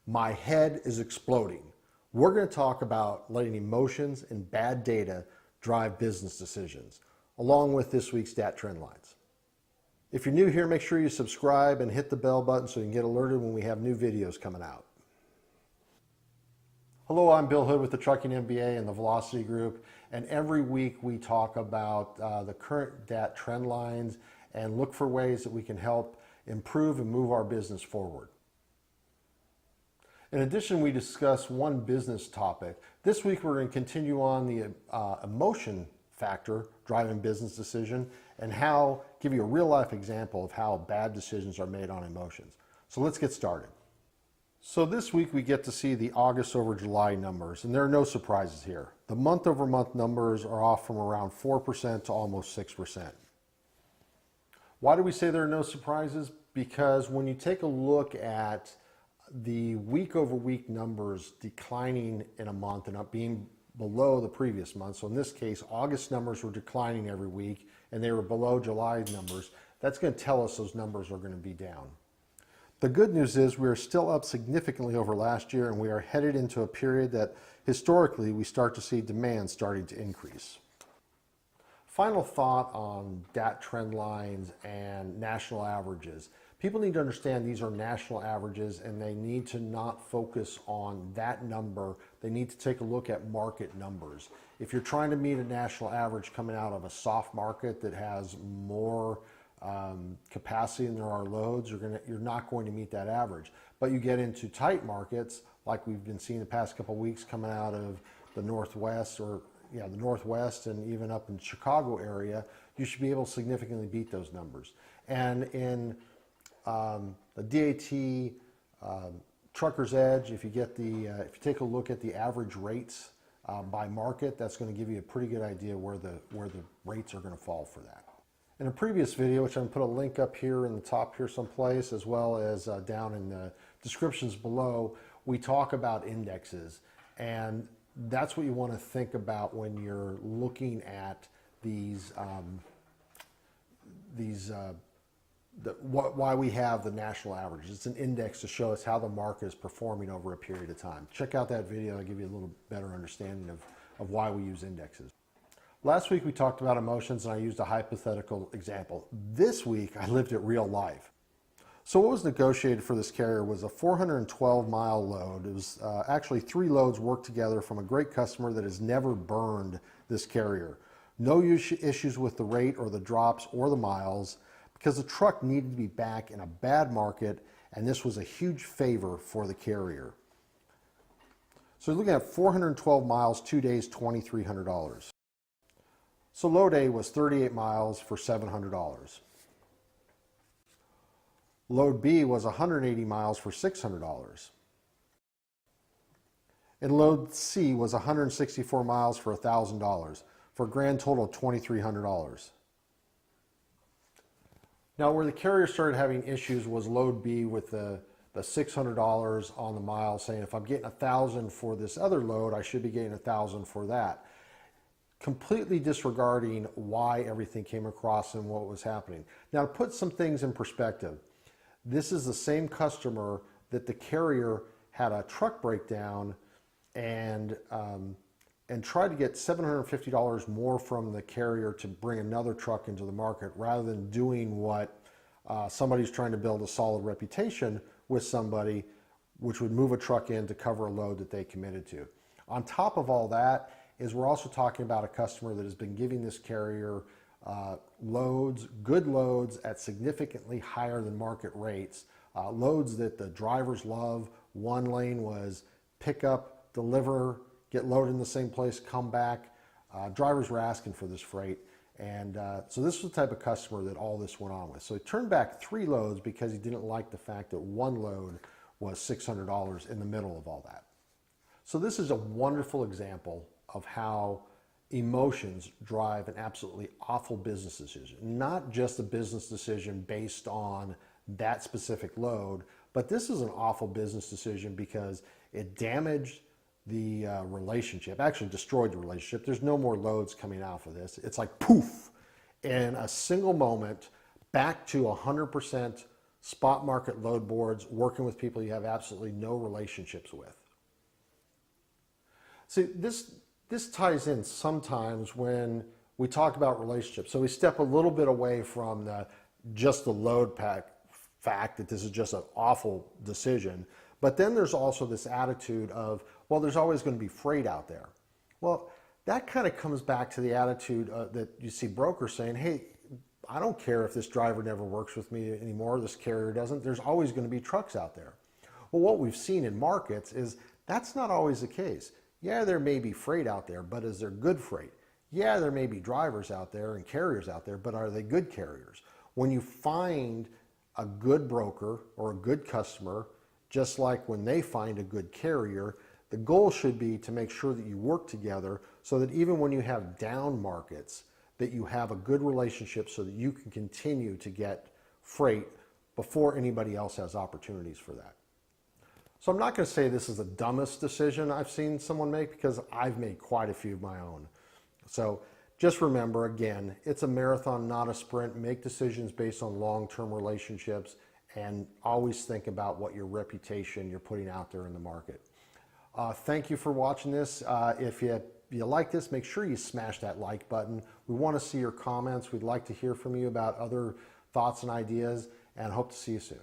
My head is exploding. We're going to talk about letting emotions and bad data drive business decisions, along with this week's DAT Trendlines. If you're new here, make sure you subscribe and hit the bell button so you can get alerted when we have new videos coming out. Hello, I'm Bill Hood with the Trucking MBA and the Velocity Group, and every week we talk about the current DAT Trendlines and look for ways that we can help improve and move our business forward. In addition, we discuss one business topic. This week we're going to continue on the emotion factor driving business decision and give you a real life example of how bad decisions are made on emotions. So let's get started. So this week we get to see the August over July numbers, and there are no surprises here. The month over month numbers are off from around 4% to almost 6%. Why do we say there are no surprises? Because when you take a look at the week over week numbers declining in a month and not being below the previous month, so in this case August numbers were declining every week and they were below July numbers, that's going to tell us those numbers are going to be down. The good news is we are still up significantly over last year, and we are headed into a period that historically we start to see demand starting to increase. Final thought on DAT trend lines and national averages. People need to understand these are national averages and they need to not focus on that number. They need to take a look at market numbers. If you're trying to meet a national average coming out of a soft market that has more capacity than there are loads, you're not going to meet that average. But you get into tight markets like we've been seeing the past couple of weeks coming out of the Northwest the Northwest and even up in Chicago area, you should be able to significantly beat those numbers. And in the DAT Trucker's Edge, if you take a look at the average rates by market, that's going to give you a pretty good idea where the rates are going to fall for that. In a previous video, which I'm going to put a link up here in the top here someplace, as well as down in the descriptions below, we talk about indexes, and that's what you want to think about when you're looking at why we have the national average. It's an index to show us how the market is performing over a period of time. Check out that video. I'll give you a little better understanding of why we use indexes. Last week we talked about emotions and I used a hypothetical example. This week I lived it real life. So what was negotiated for this carrier was a 412-mile load. It was actually 3 loads worked together from a great customer that has never burned this carrier. No issues with the rate or the drops or the miles, because the truck needed to be back in a bad market, and this was a huge favor for the carrier. So we're looking at 412 miles, 2 days, $2,300. So load A was 38 miles for $700. Load B was 180 miles for $600. And load C was 164 miles for $1,000, for a grand total of $2,300. Now, where the carrier started having issues was load B with the $600 on the mile, saying if I'm getting $1,000 for this other load, I should be getting $1,000 for that. Completely disregarding why everything came across and what was happening. Now, to put some things in perspective, this is the same customer that the carrier had a truck breakdown and tried to get $750 more from the carrier to bring another truck into the market, rather than doing what somebody's trying to build a solid reputation with somebody, which would move a truck in to cover a load that they committed to. On top of all that is we're also talking about a customer that has been giving this carrier good loads at significantly higher than market rates, loads that the drivers love. One lane was pick up, deliver, get loaded in the same place, come back. Drivers were asking for this freight, and so this was the type of customer that all this went on with. So he turned back 3 loads because he didn't like the fact that one load was $600 in the middle of all that. So this is a wonderful example of how emotions drive an absolutely awful business decision. Not just a business decision based on that specific load, but this is an awful business decision because it damaged the relationship, actually destroyed the relationship. There's no more loads coming out of this. It's like poof, in a single moment, back to 100% spot market load boards, working with people you have absolutely no relationships with. See, this ties in sometimes when we talk about relationships. So we step a little bit away from just the load pack fact that this is just an awful decision. But then there's also this attitude of, well, there's always going to be freight out there. Well, that kind of comes back to the attitude that you see brokers saying, hey, I don't care if this driver never works with me anymore, this carrier doesn't, there's always going to be trucks out there. Well, what we've seen in markets is that's not always the case. Yeah, there may be freight out there, but is there good freight? Yeah, there may be drivers out there and carriers out there, but are they good carriers? When you find a good broker or a good customer, just like when they find a good carrier, the goal should be to make sure that you work together so that even when you have down markets, that you have a good relationship so that you can continue to get freight before anybody else has opportunities for that. So I'm not going to say this is the dumbest decision I've seen someone make, because I've made quite a few of my own. So just remember, again, it's a marathon, not a sprint. Make decisions based on long-term relationships, and always think about what your reputation you're putting out there in the market. Thank you for watching this. If you like this, make sure you smash that like button. We want to see your comments. We'd like to hear from you about other thoughts and ideas, and hope to see you soon.